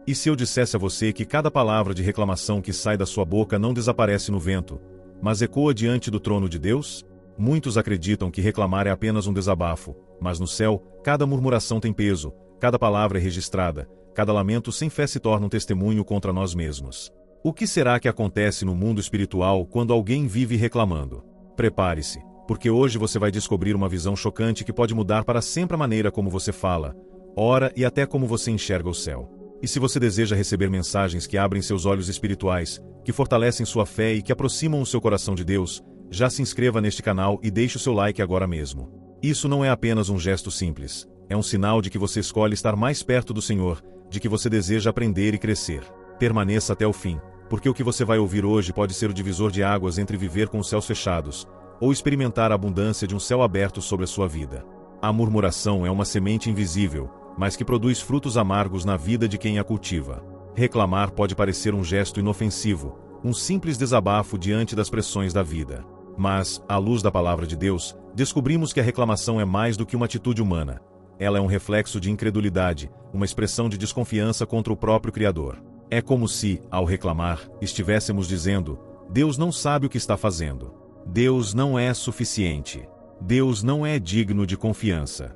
E se eu dissesse a você que cada palavra de reclamação que sai da sua boca não desaparece no vento, mas ecoa diante do trono de Deus? Muitos acreditam que reclamar é apenas um desabafo, mas no céu, cada murmuração tem peso, cada palavra é registrada, cada lamento sem fé se torna um testemunho contra nós mesmos. O que será que acontece no mundo espiritual quando alguém vive reclamando? Prepare-se, porque hoje você vai descobrir uma visão chocante que pode mudar para sempre a maneira como você fala, ora e até como você enxerga o céu. E se você deseja receber mensagens que abrem seus olhos espirituais, que fortalecem sua fé e que aproximam o seu coração de Deus, já se inscreva neste canal e deixe o seu like agora mesmo. Isso não é apenas um gesto simples, é um sinal de que você escolhe estar mais perto do Senhor, de que você deseja aprender e crescer. Permaneça até o fim, porque o que você vai ouvir hoje pode ser o divisor de águas entre viver com os céus fechados, ou experimentar a abundância de um céu aberto sobre a sua vida. A murmuração é uma semente invisível, mas que produz frutos amargos na vida de quem a cultiva. Reclamar pode parecer um gesto inofensivo, um simples desabafo diante das pressões da vida. Mas, à luz da palavra de Deus, descobrimos que a reclamação é mais do que uma atitude humana. Ela é um reflexo de incredulidade, uma expressão de desconfiança contra o próprio Criador. É como se, ao reclamar, estivéssemos dizendo: Deus não sabe o que está fazendo. Deus não é suficiente. Deus não é digno de confiança.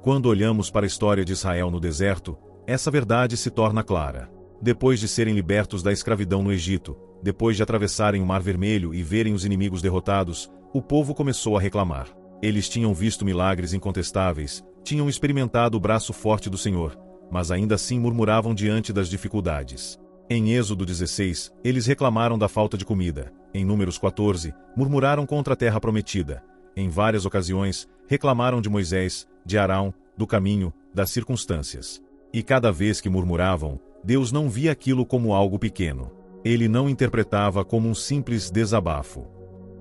Quando olhamos para a história de Israel no deserto, essa verdade se torna clara. Depois de serem libertos da escravidão no Egito, depois de atravessarem o Mar Vermelho e verem os inimigos derrotados, o povo começou a reclamar. Eles tinham visto milagres incontestáveis, tinham experimentado o braço forte do Senhor, mas ainda assim murmuravam diante das dificuldades. Em Êxodo 16, eles reclamaram da falta de comida. Em Números 14, murmuraram contra a terra prometida. Em várias ocasiões, reclamaram de Moisés, de Arão, do caminho, das circunstâncias. E cada vez que murmuravam, Deus não via aquilo como algo pequeno. Ele não interpretava como um simples desabafo.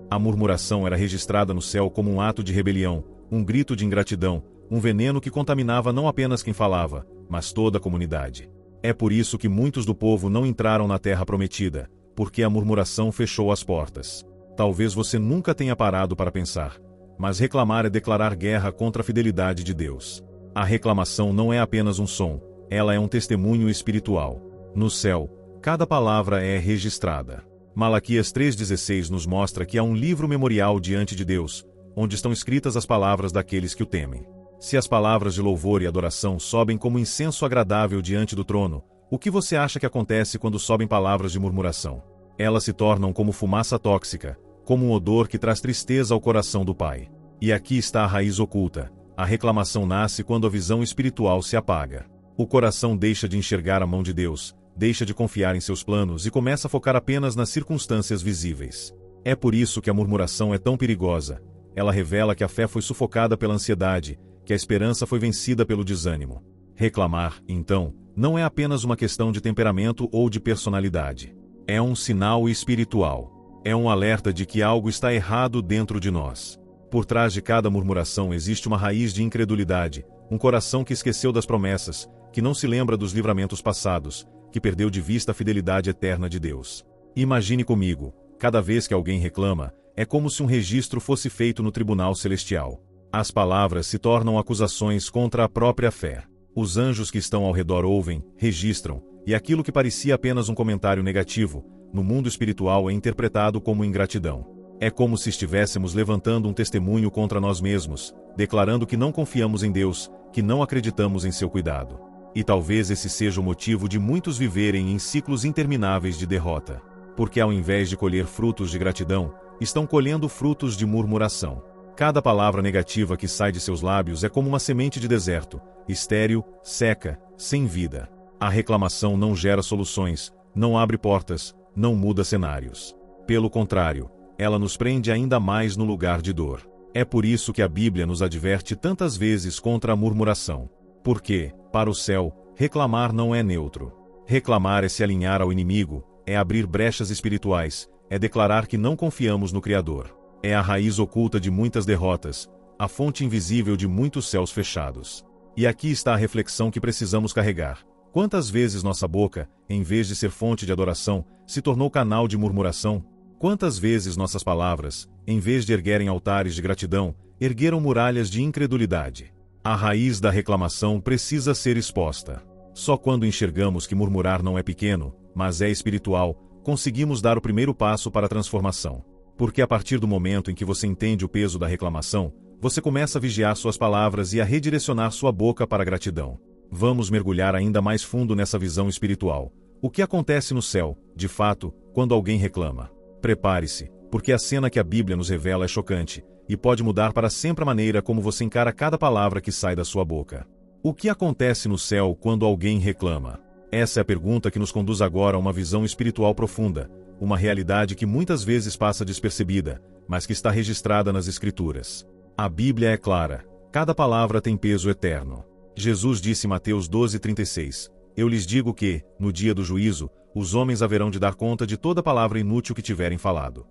A murmuração era registrada no céu como um ato de rebelião, um grito de ingratidão, um veneno que contaminava não apenas quem falava, mas toda a comunidade. É por isso que muitos do povo não entraram na terra prometida, porque a murmuração fechou as portas. Talvez você nunca tenha parado para pensar, mas reclamar é declarar guerra contra a fidelidade de Deus. A reclamação não é apenas um som, ela é um testemunho espiritual. No céu, cada palavra é registrada. Malaquias 3,16 nos mostra que há um livro memorial diante de Deus, onde estão escritas as palavras daqueles que o temem. Se as palavras de louvor e adoração sobem como incenso agradável diante do trono, o que você acha que acontece quando sobem palavras de murmuração? Elas se tornam como fumaça tóxica, como um odor que traz tristeza ao coração do Pai. E aqui está a raiz oculta. A reclamação nasce quando a visão espiritual se apaga. O coração deixa de enxergar a mão de Deus, deixa de confiar em seus planos e começa a focar apenas nas circunstâncias visíveis. É por isso que a murmuração é tão perigosa. Ela revela que a fé foi sufocada pela ansiedade, que a esperança foi vencida pelo desânimo. Reclamar, então, não é apenas uma questão de temperamento ou de personalidade. É um sinal espiritual. É um alerta de que algo está errado dentro de nós. Por trás de cada murmuração existe uma raiz de incredulidade, um coração que esqueceu das promessas, que não se lembra dos livramentos passados, que perdeu de vista a fidelidade eterna de Deus. Imagine comigo, cada vez que alguém reclama, é como se um registro fosse feito no tribunal celestial. As palavras se tornam acusações contra a própria fé. Os anjos que estão ao redor ouvem, registram, e aquilo que parecia apenas um comentário negativo, no mundo espiritual é interpretado como ingratidão. É como se estivéssemos levantando um testemunho contra nós mesmos, declarando que não confiamos em Deus, que não acreditamos em seu cuidado. E talvez esse seja o motivo de muitos viverem em ciclos intermináveis de derrota. Porque ao invés de colher frutos de gratidão, estão colhendo frutos de murmuração. Cada palavra negativa que sai de seus lábios é como uma semente de deserto, estéril, seca, sem vida. A reclamação não gera soluções, não abre portas, não muda cenários. Pelo contrário, ela nos prende ainda mais no lugar de dor. É por isso que a Bíblia nos adverte tantas vezes contra a murmuração. Porque, para o céu, reclamar não é neutro. Reclamar é se alinhar ao inimigo, é abrir brechas espirituais, é declarar que não confiamos no Criador. É a raiz oculta de muitas derrotas, a fonte invisível de muitos céus fechados. E aqui está a reflexão que precisamos carregar. Quantas vezes nossa boca, em vez de ser fonte de adoração, se tornou canal de murmuração? Quantas vezes nossas palavras, em vez de erguerem altares de gratidão, ergueram muralhas de incredulidade? A raiz da reclamação precisa ser exposta. Só quando enxergamos que murmurar não é pequeno, mas é espiritual, conseguimos dar o primeiro passo para a transformação. Porque a partir do momento em que você entende o peso da reclamação, você começa a vigiar suas palavras e a redirecionar sua boca para a gratidão. Vamos mergulhar ainda mais fundo nessa visão espiritual. O que acontece no céu, de fato, quando alguém reclama? Prepare-se, porque a cena que a Bíblia nos revela é chocante, e pode mudar para sempre a maneira como você encara cada palavra que sai da sua boca. O que acontece no céu quando alguém reclama? Essa é a pergunta que nos conduz agora a uma visão espiritual profunda, uma realidade que muitas vezes passa despercebida, mas que está registrada nas Escrituras. A Bíblia é clara, cada palavra tem peso eterno. Jesus disse em Mateus 12:36, Eu lhes digo que, no dia do juízo, os homens haverão de dar conta de toda palavra inútil que tiverem falado.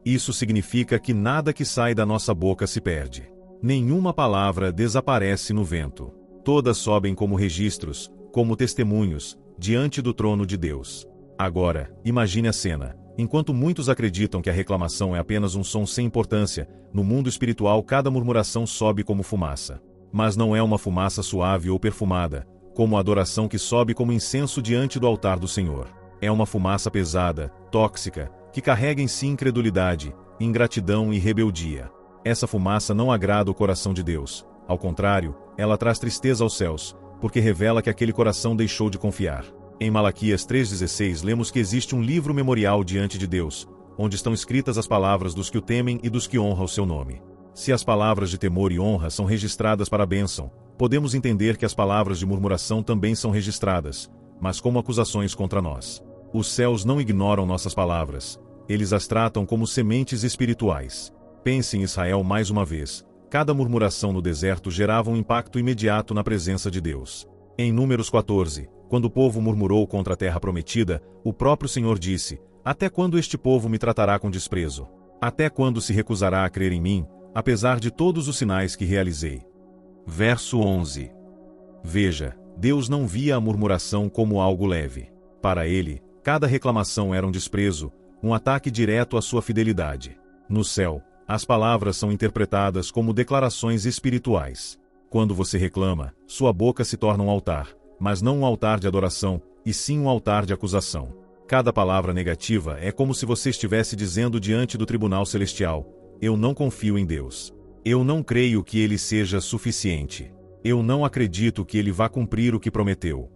Isso significa que nada que sai da nossa boca se perde. Nenhuma palavra desaparece no vento. Todas sobem como registros, como testemunhos, diante do trono de Deus. Agora, imagine a cena. Enquanto muitos acreditam que a reclamação é apenas um som sem importância, no mundo espiritual cada murmuração sobe como fumaça. Mas não é uma fumaça suave ou perfumada, como a adoração que sobe como incenso diante do altar do Senhor. É uma fumaça pesada, tóxica, que carrega em si incredulidade, ingratidão e rebeldia. Essa fumaça não agrada o coração de Deus. Ao contrário, ela traz tristeza aos céus, porque revela que aquele coração deixou de confiar. Em Malaquias 3,16 lemos que existe um livro memorial diante de Deus, onde estão escritas as palavras dos que o temem e dos que honram o seu nome. Se as palavras de temor e honra são registradas para a bênção, podemos entender que as palavras de murmuração também são registradas, mas como acusações contra nós. Os céus não ignoram nossas palavras, eles as tratam como sementes espirituais. Pense em Israel mais uma vez. Cada murmuração no deserto gerava um impacto imediato na presença de Deus. Em Números 14, quando o povo murmurou contra a terra prometida, o próprio Senhor disse, Até quando este povo me tratará com desprezo? Até quando se recusará a crer em mim, apesar de todos os sinais que realizei? Verso 11. Veja, Deus não via a murmuração como algo leve. Para ele, cada reclamação era um desprezo, um ataque direto à sua fidelidade. No céu, as palavras são interpretadas como declarações espirituais. Quando você reclama, sua boca se torna um altar, mas não um altar de adoração, e sim um altar de acusação. Cada palavra negativa é como se você estivesse dizendo diante do tribunal celestial, Eu não confio em Deus. Eu não creio que Ele seja suficiente. Eu não acredito que Ele vá cumprir o que prometeu.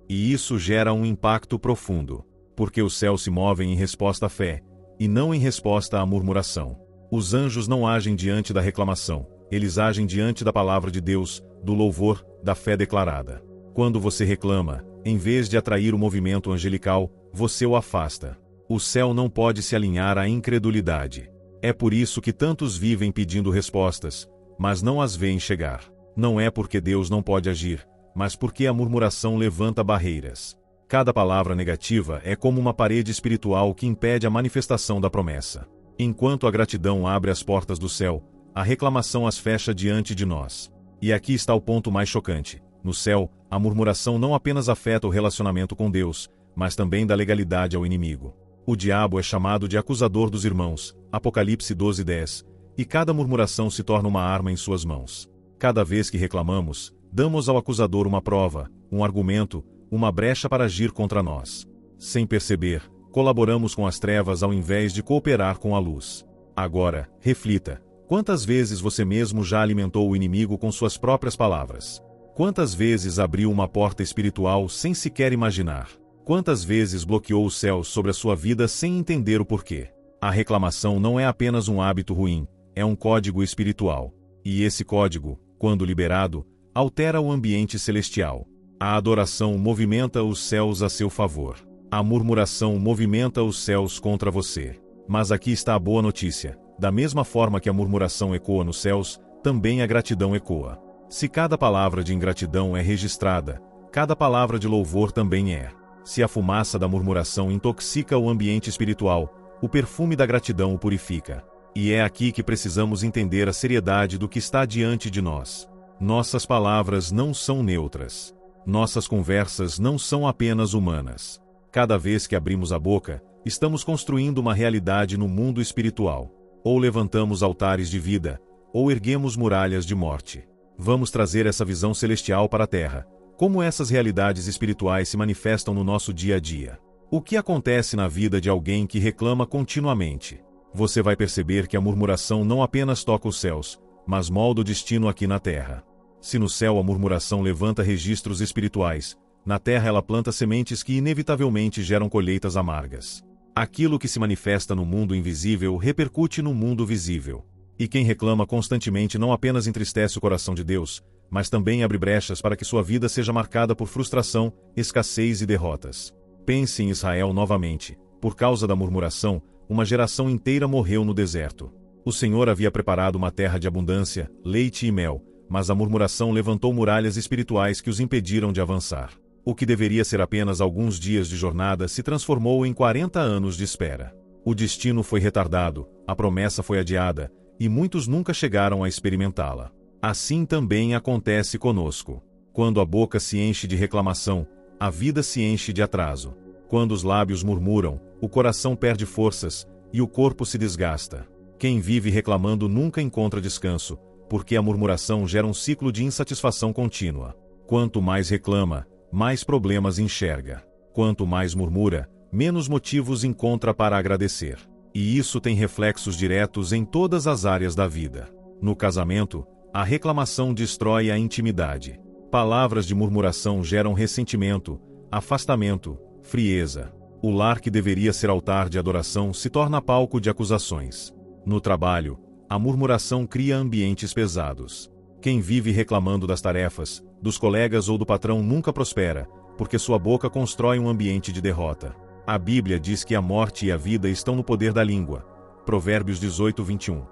E isso gera um impacto profundo, porque os céus se movem em resposta à fé, e não em resposta à murmuração. Os anjos não agem diante da reclamação, eles agem diante da palavra de Deus, do louvor, da fé declarada. Quando você reclama, em vez de atrair o movimento angelical, você o afasta. O céu não pode se alinhar à incredulidade. É por isso que tantos vivem pedindo respostas, mas não as veem chegar. Não é porque Deus não pode agir, mas porque a murmuração levanta barreiras. Cada palavra negativa é como uma parede espiritual que impede a manifestação da promessa. Enquanto a gratidão abre as portas do céu, a reclamação as fecha diante de nós. E aqui está o ponto mais chocante. No céu, a murmuração não apenas afeta o relacionamento com Deus, mas também dá legalidade ao inimigo. O diabo é chamado de acusador dos irmãos, Apocalipse 12:10, e cada murmuração se torna uma arma em suas mãos. Cada vez que reclamamos, damos ao acusador uma prova, um argumento, uma brecha para agir contra nós. Sem perceber, colaboramos com as trevas ao invés de cooperar com a luz. Agora, reflita. Quantas vezes você mesmo já alimentou o inimigo com suas próprias palavras? Quantas vezes abriu uma porta espiritual sem sequer imaginar? Quantas vezes bloqueou os céus sobre a sua vida sem entender o porquê? A reclamação não é apenas um hábito ruim, é um código espiritual. E esse código, quando liberado, altera o ambiente celestial. A adoração movimenta os céus a seu favor. A murmuração movimenta os céus contra você. Mas aqui está a boa notícia. Da mesma forma que a murmuração ecoa nos céus, também a gratidão ecoa. Se cada palavra de ingratidão é registrada, cada palavra de louvor também é. Se a fumaça da murmuração intoxica o ambiente espiritual, o perfume da gratidão o purifica. E é aqui que precisamos entender a seriedade do que está diante de nós. Nossas palavras não são neutras. Nossas conversas não são apenas humanas. Cada vez que abrimos a boca, estamos construindo uma realidade no mundo espiritual. Ou levantamos altares de vida, ou erguemos muralhas de morte. Vamos trazer essa visão celestial para a terra, Como essas realidades espirituais se manifestam no nosso dia a dia? O que acontece na vida de alguém que reclama continuamente? Você vai perceber que a murmuração não apenas toca os céus, mas molda o destino aqui na terra. Se no céu a murmuração levanta registros espirituais, na terra ela planta sementes que inevitavelmente geram colheitas amargas. Aquilo que se manifesta no mundo invisível repercute no mundo visível. E quem reclama constantemente não apenas entristece o coração de Deus, mas também abre brechas para que sua vida seja marcada por frustração, escassez e derrotas. Pense em Israel novamente. Por causa da murmuração, uma geração inteira morreu no deserto. O Senhor havia preparado uma terra de abundância, leite e mel, mas a murmuração levantou muralhas espirituais que os impediram de avançar. O que deveria ser apenas alguns dias de jornada se transformou em 40 anos de espera. O destino foi retardado, a promessa foi adiada, e muitos nunca chegaram a experimentá-la. Assim também acontece conosco. Quando a boca se enche de reclamação, a vida se enche de atraso. Quando os lábios murmuram, o coração perde forças, e o corpo se desgasta. Quem vive reclamando nunca encontra descanso, porque a murmuração gera um ciclo de insatisfação contínua. Quanto mais reclama, mais problemas enxerga. Quanto mais murmura, menos motivos encontra para agradecer. E isso tem reflexos diretos em todas as áreas da vida. No casamento, a reclamação destrói a intimidade. Palavras de murmuração geram ressentimento, afastamento, frieza. O lar que deveria ser altar de adoração se torna palco de acusações. No trabalho, a murmuração cria ambientes pesados. Quem vive reclamando das tarefas, dos colegas ou do patrão nunca prospera, porque sua boca constrói um ambiente de derrota. A Bíblia diz que a morte e a vida estão no poder da língua. Provérbios 18, 21.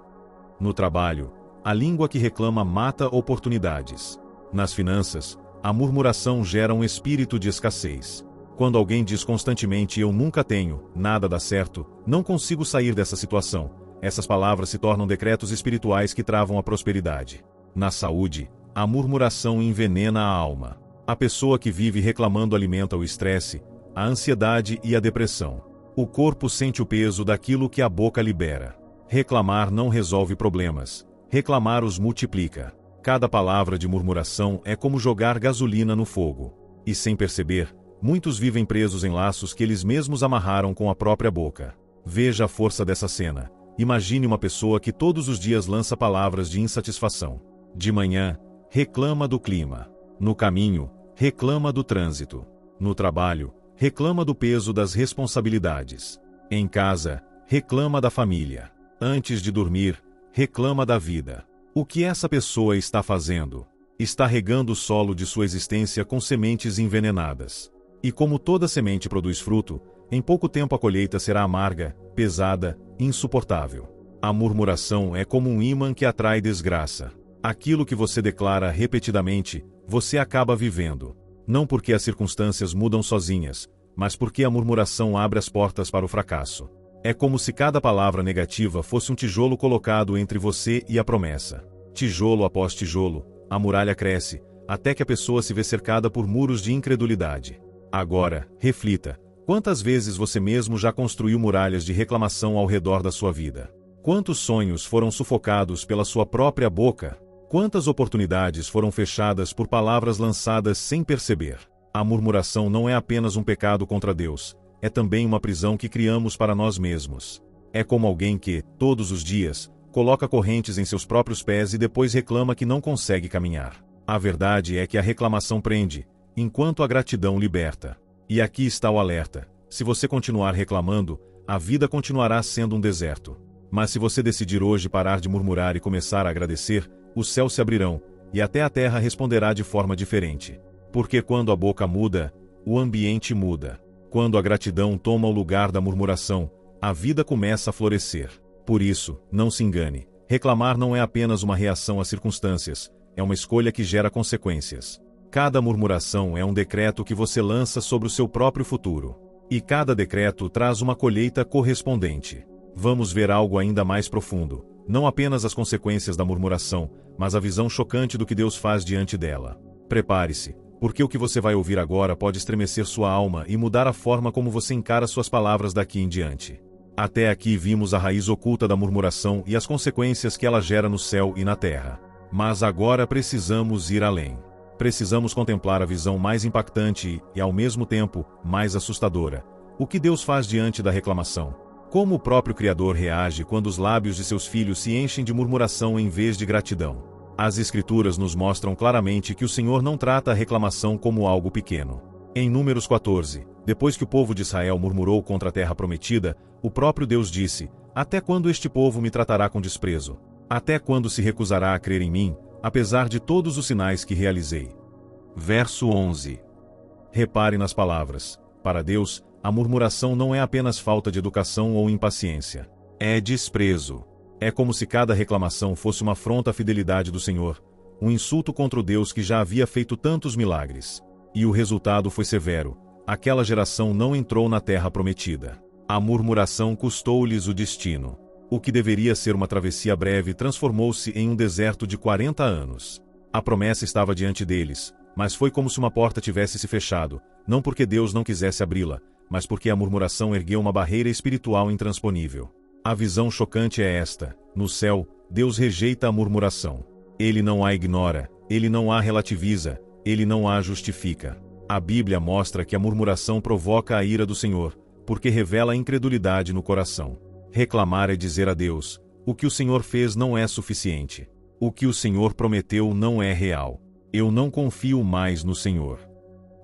No trabalho, a língua que reclama mata oportunidades. Nas finanças, a murmuração gera um espírito de escassez. Quando alguém diz constantemente "eu nunca tenho, nada dá certo, não consigo sair dessa situação", essas palavras se tornam decretos espirituais que travam a prosperidade. Na saúde, a murmuração envenena a alma. A pessoa que vive reclamando alimenta o estresse, a ansiedade e a depressão. O corpo sente o peso daquilo que a boca libera. Reclamar não resolve problemas. Reclamar os multiplica. Cada palavra de murmuração é como jogar gasolina no fogo. E sem perceber, muitos vivem presos em laços que eles mesmos amarraram com a própria boca. Veja a força dessa cena. Imagine uma pessoa que todos os dias lança palavras de insatisfação. De manhã, reclama do clima. No caminho, reclama do trânsito. No trabalho, reclama do peso das responsabilidades. Em casa, reclama da família. Antes de dormir, reclama da vida. O que essa pessoa está fazendo? Está regando o solo de sua existência com sementes envenenadas. E como toda semente produz fruto, em pouco tempo a colheita será amarga, pesada, insuportável. A murmuração é como um ímã que atrai desgraça. Aquilo que você declara repetidamente, você acaba vivendo. Não porque as circunstâncias mudam sozinhas, mas porque a murmuração abre as portas para o fracasso. É como se cada palavra negativa fosse um tijolo colocado entre você e a promessa. Tijolo após tijolo, a muralha cresce, até que a pessoa se vê cercada por muros de incredulidade. Agora, reflita. Quantas vezes você mesmo já construiu muralhas de reclamação ao redor da sua vida? Quantos sonhos foram sufocados pela sua própria boca? Quantas oportunidades foram fechadas por palavras lançadas sem perceber? A murmuração não é apenas um pecado contra Deus, é também uma prisão que criamos para nós mesmos. É como alguém que, todos os dias, coloca correntes em seus próprios pés e depois reclama que não consegue caminhar. A verdade é que a reclamação prende, enquanto a gratidão liberta. E aqui está o alerta: se você continuar reclamando, a vida continuará sendo um deserto. Mas se você decidir hoje parar de murmurar e começar a agradecer, os céus se abrirão, e até a terra responderá de forma diferente. Porque quando a boca muda, o ambiente muda. Quando a gratidão toma o lugar da murmuração, a vida começa a florescer. Por isso, não se engane. Reclamar não é apenas uma reação às circunstâncias, é uma escolha que gera consequências. Cada murmuração é um decreto que você lança sobre o seu próprio futuro. E cada decreto traz uma colheita correspondente. Vamos ver algo ainda mais profundo. Não apenas as consequências da murmuração, mas a visão chocante do que Deus faz diante dela. Prepare-se, porque o que você vai ouvir agora pode estremecer sua alma e mudar a forma como você encara suas palavras daqui em diante. Até aqui vimos a raiz oculta da murmuração e as consequências que ela gera no céu e na terra. Mas agora precisamos ir além. Precisamos contemplar a visão mais impactante e, ao mesmo tempo, mais assustadora. O que Deus faz diante da reclamação? Como o próprio Criador reage quando os lábios de seus filhos se enchem de murmuração em vez de gratidão? As Escrituras nos mostram claramente que o Senhor não trata a reclamação como algo pequeno. Em Números 14, depois que o povo de Israel murmurou contra a terra prometida, o próprio Deus disse: "Até quando este povo me tratará com desprezo? Até quando se recusará a crer em mim, apesar de todos os sinais que realizei?" Verso 11. Repare nas palavras. Para Deus, a murmuração não é apenas falta de educação ou impaciência. É desprezo. É como se cada reclamação fosse uma afronta à fidelidade do Senhor, um insulto contra o Deus que já havia feito tantos milagres. E o resultado foi severo. Aquela geração não entrou na terra prometida. A murmuração custou-lhes o destino. O que deveria ser uma travessia breve transformou-se em um deserto de 40 anos. A promessa estava diante deles, mas foi como se uma porta tivesse se fechado, não porque Deus não quisesse abri-la, mas porque a murmuração ergueu uma barreira espiritual intransponível. A visão chocante é esta: no céu, Deus rejeita a murmuração. Ele não a ignora, ele não a relativiza, ele não a justifica. A Bíblia mostra que a murmuração provoca a ira do Senhor, porque revela a incredulidade no coração. Reclamar é dizer a Deus: o que o Senhor fez não é suficiente. O que o Senhor prometeu não é real. Eu não confio mais no Senhor.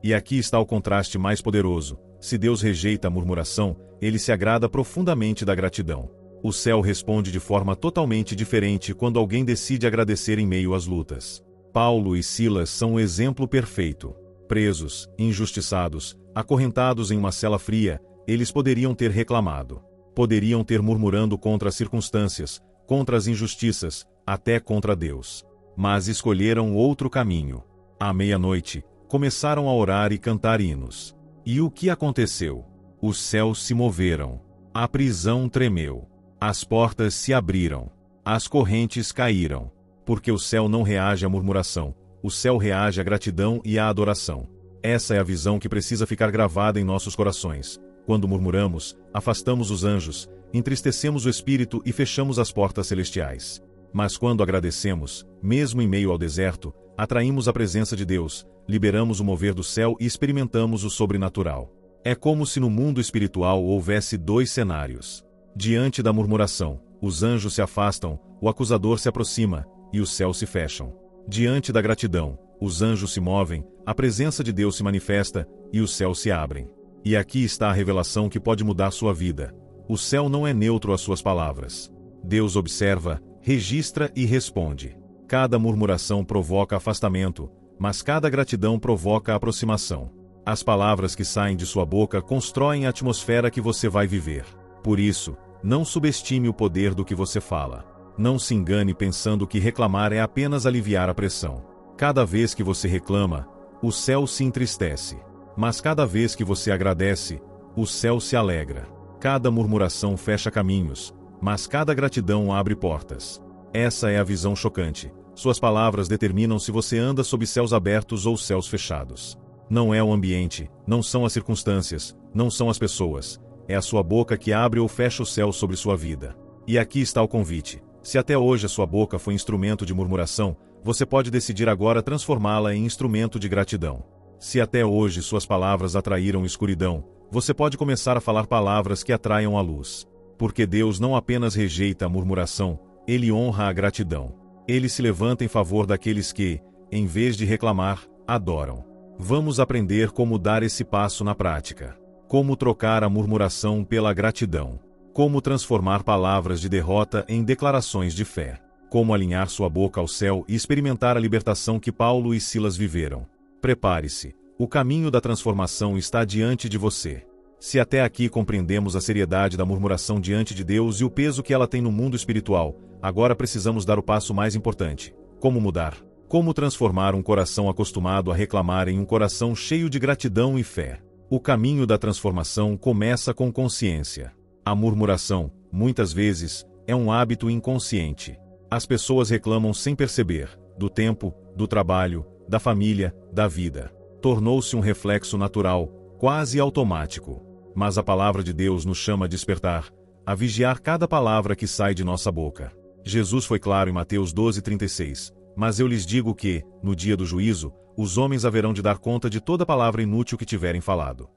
E aqui está o contraste mais poderoso. Se Deus rejeita a murmuração, ele se agrada profundamente da gratidão. O céu responde de forma totalmente diferente quando alguém decide agradecer em meio às lutas. Paulo e Silas são o exemplo perfeito. Presos, injustiçados, acorrentados em uma cela fria, eles poderiam ter reclamado. Poderiam ter murmurando contra as circunstâncias, contra as injustiças, até contra Deus. Mas escolheram outro caminho. À meia-noite, começaram a orar e cantar hinos. E o que aconteceu? Os céus se moveram. A prisão tremeu. As portas se abriram. As correntes caíram. Porque o céu não reage à murmuração. O céu reage à gratidão e à adoração. Essa é a visão que precisa ficar gravada em nossos corações. Quando murmuramos, afastamos os anjos, entristecemos o espírito e fechamos as portas celestiais. Mas quando agradecemos, mesmo em meio ao deserto, atraímos a presença de Deus, liberamos o mover do céu e experimentamos o sobrenatural. É como se no mundo espiritual houvesse dois cenários. Diante da murmuração, os anjos se afastam, o acusador se aproxima, e os céus se fecham. Diante da gratidão, os anjos se movem, a presença de Deus se manifesta, e os céus se abrem. E aqui está a revelação que pode mudar sua vida. O céu não é neutro às suas palavras. Deus observa, registra e responde. Cada murmuração provoca afastamento, mas cada gratidão provoca aproximação. As palavras que saem de sua boca constroem a atmosfera que você vai viver. Por isso, não subestime o poder do que você fala. Não se engane pensando que reclamar é apenas aliviar a pressão. Cada vez que você reclama, o céu se entristece. Mas cada vez que você agradece, o céu se alegra. Cada murmuração fecha caminhos, mas cada gratidão abre portas. Essa é a visão chocante. Suas palavras determinam se você anda sob céus abertos ou céus fechados. Não é o ambiente, não são as circunstâncias, não são as pessoas. É a sua boca que abre ou fecha o céu sobre sua vida. E aqui está o convite. Se até hoje a sua boca foi instrumento de murmuração, você pode decidir agora transformá-la em instrumento de gratidão. Se até hoje suas palavras atraíram escuridão, você pode começar a falar palavras que atraiam a luz. Porque Deus não apenas rejeita a murmuração, Ele honra a gratidão. Ele se levanta em favor daqueles que, em vez de reclamar, adoram. Vamos aprender como dar esse passo na prática. Como trocar a murmuração pela gratidão. Como transformar palavras de derrota em declarações de fé. Como alinhar sua boca ao céu e experimentar a libertação que Paulo e Silas viveram. Prepare-se, o caminho da transformação está diante de você. Se até aqui compreendemos a seriedade da murmuração diante de Deus e o peso que ela tem no mundo espiritual, agora precisamos dar o passo mais importante. Como mudar? Como transformar um coração acostumado a reclamar em um coração cheio de gratidão e fé? O caminho da transformação começa com consciência. A murmuração, muitas vezes, é um hábito inconsciente. As pessoas reclamam sem perceber, do tempo, do trabalho, da família, da vida. Tornou-se um reflexo natural, quase automático. Mas a palavra de Deus nos chama a despertar, a vigiar cada palavra que sai de nossa boca. Jesus foi claro em Mateus 12:36. Mas eu lhes digo que, no dia do juízo, os homens haverão de dar conta de toda palavra inútil que tiverem falado.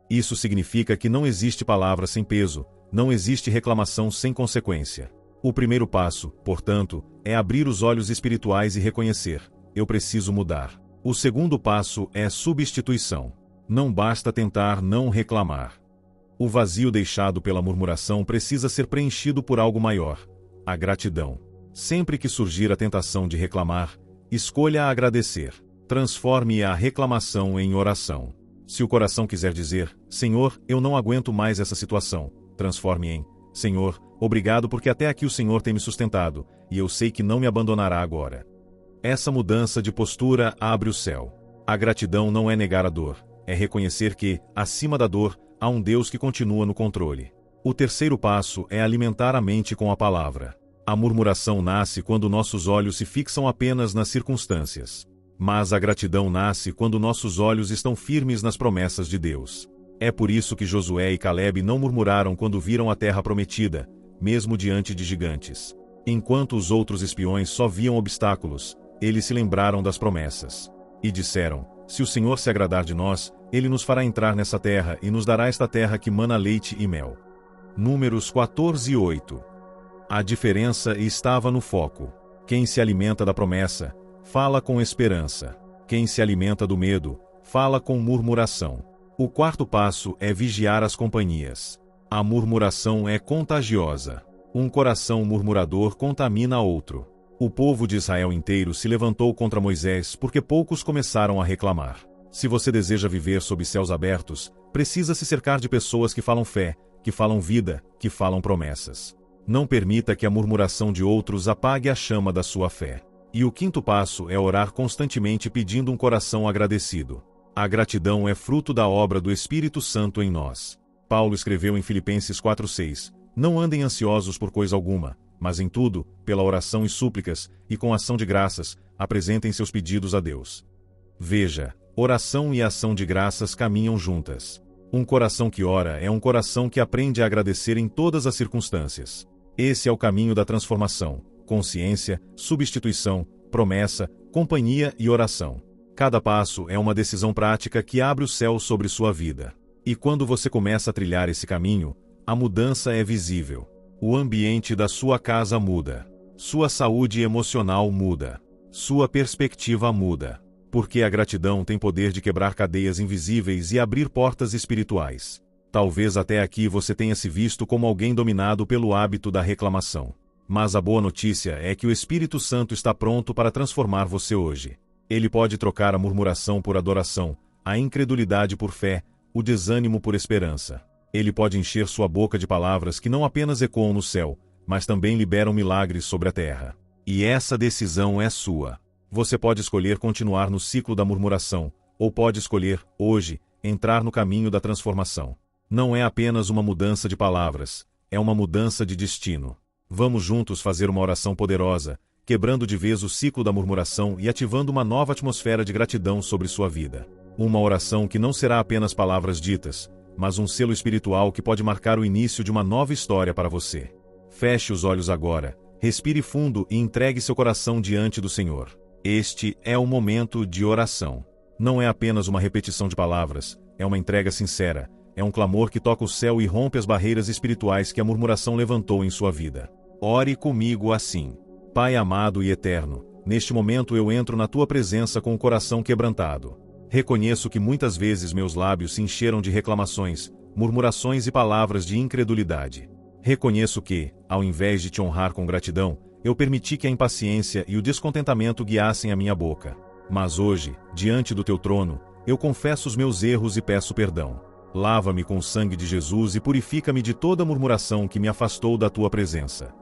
Isso significa que não existe palavra sem peso, não existe reclamação sem consequência. O primeiro passo, portanto, é abrir os olhos espirituais e reconhecer: eu preciso mudar. O segundo passo é substituição. Não basta tentar não reclamar. O vazio deixado pela murmuração precisa ser preenchido por algo maior: a gratidão. Sempre que surgir a tentação de reclamar, escolha agradecer. Transforme a reclamação em oração. Se o coração quiser dizer: Senhor, eu não aguento mais essa situação, transforme em: Senhor, obrigado porque até aqui o Senhor tem me sustentado, e eu sei que não me abandonará agora. Essa mudança de postura abre o céu. A gratidão não é negar a dor, é reconhecer que, acima da dor, há um Deus que continua no controle. O terceiro passo é alimentar a mente com a palavra. A murmuração nasce quando nossos olhos se fixam apenas nas circunstâncias. Mas a gratidão nasce quando nossos olhos estão firmes nas promessas de Deus. É por isso que Josué e Caleb não murmuraram quando viram a terra prometida, mesmo diante de gigantes. Enquanto os outros espiões só viam obstáculos, eles se lembraram das promessas. E disseram: se o Senhor se agradar de nós, Ele nos fará entrar nessa terra e nos dará esta terra que mana leite e mel. Números 14:8. A diferença estava no foco. Quem se alimenta da promessa, fala com esperança. Quem se alimenta do medo, fala com murmuração. O quarto passo é vigiar as companhias. A murmuração é contagiosa. Um coração murmurador contamina outro. O povo de Israel inteiro se levantou contra Moisés porque poucos começaram a reclamar. Se você deseja viver sob céus abertos, precisa se cercar de pessoas que falam fé, que falam vida, que falam promessas. Não permita que a murmuração de outros apague a chama da sua fé. E o quinto passo é orar constantemente pedindo um coração agradecido. A gratidão é fruto da obra do Espírito Santo em nós. Paulo escreveu em Filipenses 4:6, não andem ansiosos por coisa alguma, mas em tudo, pela oração e súplicas, e com ação de graças, apresentem seus pedidos a Deus. Veja, oração e ação de graças caminham juntas. Um coração que ora é um coração que aprende a agradecer em todas as circunstâncias. Esse é o caminho da transformação: consciência, substituição, promessa, companhia e oração. Cada passo é uma decisão prática que abre o céu sobre sua vida. E quando você começa a trilhar esse caminho, a mudança é visível. O ambiente da sua casa muda. Sua saúde emocional muda. Sua perspectiva muda. Porque a gratidão tem poder de quebrar cadeias invisíveis e abrir portas espirituais. Talvez até aqui você tenha se visto como alguém dominado pelo hábito da reclamação. Mas a boa notícia é que o Espírito Santo está pronto para transformar você hoje. Ele pode trocar a murmuração por adoração, a incredulidade por fé, o desânimo por esperança. Ele pode encher sua boca de palavras que não apenas ecoam no céu, mas também liberam milagres sobre a terra. E essa decisão é sua. Você pode escolher continuar no ciclo da murmuração, ou pode escolher, hoje, entrar no caminho da transformação. Não é apenas uma mudança de palavras, é uma mudança de destino. Vamos juntos fazer uma oração poderosa, quebrando de vez o ciclo da murmuração e ativando uma nova atmosfera de gratidão sobre sua vida. Uma oração que não será apenas palavras ditas, mas um selo espiritual que pode marcar o início de uma nova história para você. Feche os olhos agora, respire fundo e entregue seu coração diante do Senhor. Este é o momento de oração. Não é apenas uma repetição de palavras, é uma entrega sincera, é um clamor que toca o céu e rompe as barreiras espirituais que a murmuração levantou em sua vida. Ore comigo assim. Pai amado e eterno, neste momento eu entro na tua presença com o coração quebrantado. Reconheço que muitas vezes meus lábios se encheram de reclamações, murmurações e palavras de incredulidade. Reconheço que, ao invés de te honrar com gratidão, eu permiti que a impaciência e o descontentamento guiassem a minha boca. Mas hoje, diante do teu trono, eu confesso os meus erros e peço perdão. Lava-me com o sangue de Jesus e purifica-me de toda murmuração que me afastou da tua presença.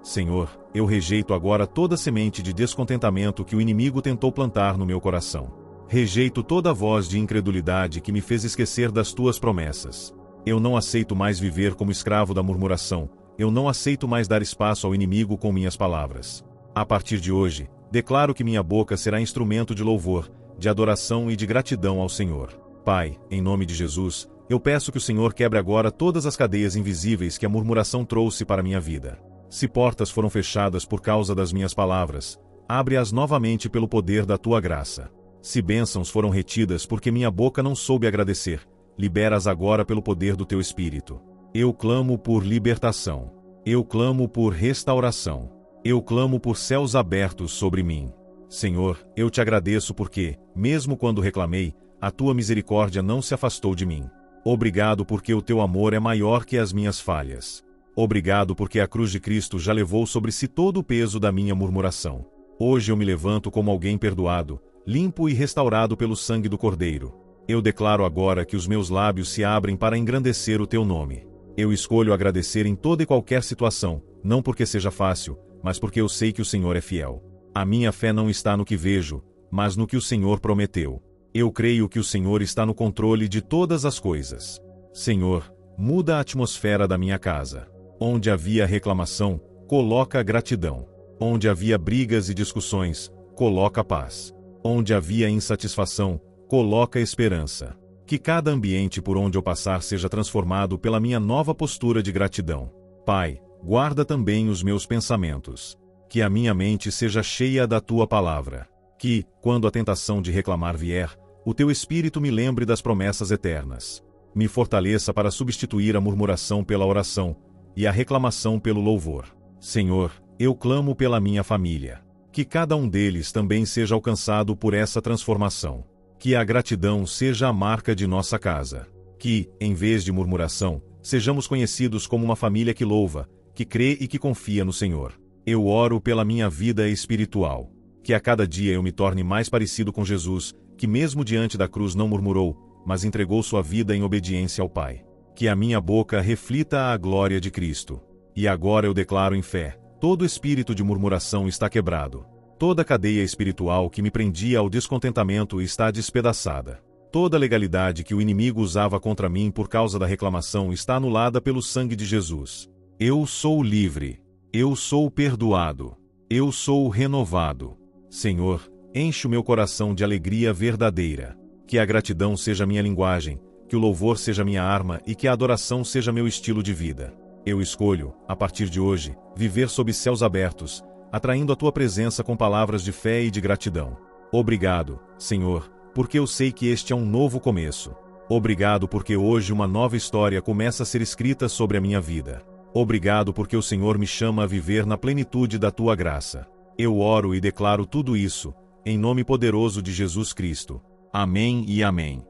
Senhor, eu rejeito agora toda semente de descontentamento que o inimigo tentou plantar no meu coração. Rejeito toda voz de incredulidade que me fez esquecer das tuas promessas. Eu não aceito mais viver como escravo da murmuração. Eu não aceito mais dar espaço ao inimigo com minhas palavras. A partir de hoje, declaro que minha boca será instrumento de louvor, de adoração e de gratidão ao Senhor. Pai, em nome de Jesus, eu peço que o Senhor quebre agora todas as cadeias invisíveis que a murmuração trouxe para minha vida. Se portas foram fechadas por causa das minhas palavras, abre-as novamente pelo poder da tua graça. Se bênçãos foram retidas porque minha boca não soube agradecer, libera-as agora pelo poder do teu Espírito. Eu clamo por libertação. Eu clamo por restauração. Eu clamo por céus abertos sobre mim. Senhor, eu te agradeço porque, mesmo quando reclamei, a tua misericórdia não se afastou de mim. Obrigado porque o teu amor é maior que as minhas falhas. Obrigado porque a cruz de Cristo já levou sobre si todo o peso da minha murmuração. Hoje eu me levanto como alguém perdoado, limpo e restaurado pelo sangue do Cordeiro. Eu declaro agora que os meus lábios se abrem para engrandecer o teu nome. Eu escolho agradecer em toda e qualquer situação, não porque seja fácil, mas porque eu sei que o Senhor é fiel. A minha fé não está no que vejo, mas no que o Senhor prometeu. Eu creio que o Senhor está no controle de todas as coisas. Senhor, muda a atmosfera da minha casa. Onde havia reclamação, coloca gratidão. Onde havia brigas e discussões, coloca paz. Onde havia insatisfação, coloca esperança. Que cada ambiente por onde eu passar seja transformado pela minha nova postura de gratidão. Pai, guarda também os meus pensamentos. Que a minha mente seja cheia da tua palavra. Que, quando a tentação de reclamar vier, o teu Espírito me lembre das promessas eternas. Me fortaleça para substituir a murmuração pela oração e a reclamação pelo louvor. Senhor, eu clamo pela minha família. Que cada um deles também seja alcançado por essa transformação. Que a gratidão seja a marca de nossa casa. Que, em vez de murmuração, sejamos conhecidos como uma família que louva, que crê e que confia no Senhor. Eu oro pela minha vida espiritual. Que a cada dia eu me torne mais parecido com Jesus, que mesmo diante da cruz não murmurou, mas entregou sua vida em obediência ao Pai. Que a minha boca reflita a glória de Cristo. E agora eu declaro em fé, todo espírito de murmuração está quebrado. Toda cadeia espiritual que me prendia ao descontentamento está despedaçada. Toda legalidade que o inimigo usava contra mim por causa da reclamação está anulada pelo sangue de Jesus. Eu sou livre. Eu sou perdoado. Eu sou renovado. Senhor, enche o meu coração de alegria verdadeira. Que a gratidão seja minha linguagem, que o louvor seja minha arma e que a adoração seja meu estilo de vida. Eu escolho, a partir de hoje, viver sob céus abertos, atraindo a tua presença com palavras de fé e de gratidão. Obrigado, Senhor, porque eu sei que este é um novo começo. Obrigado porque hoje uma nova história começa a ser escrita sobre a minha vida. Obrigado porque o Senhor me chama a viver na plenitude da tua graça. Eu oro e declaro tudo isso, em nome poderoso de Jesus Cristo. Amém e amém.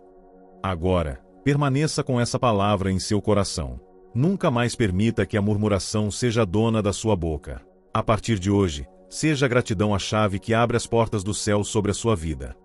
Agora, permaneça com essa palavra em seu coração. Nunca mais permita que a murmuração seja dona da sua boca. A partir de hoje, seja a gratidão a chave que abre as portas do céu sobre a sua vida.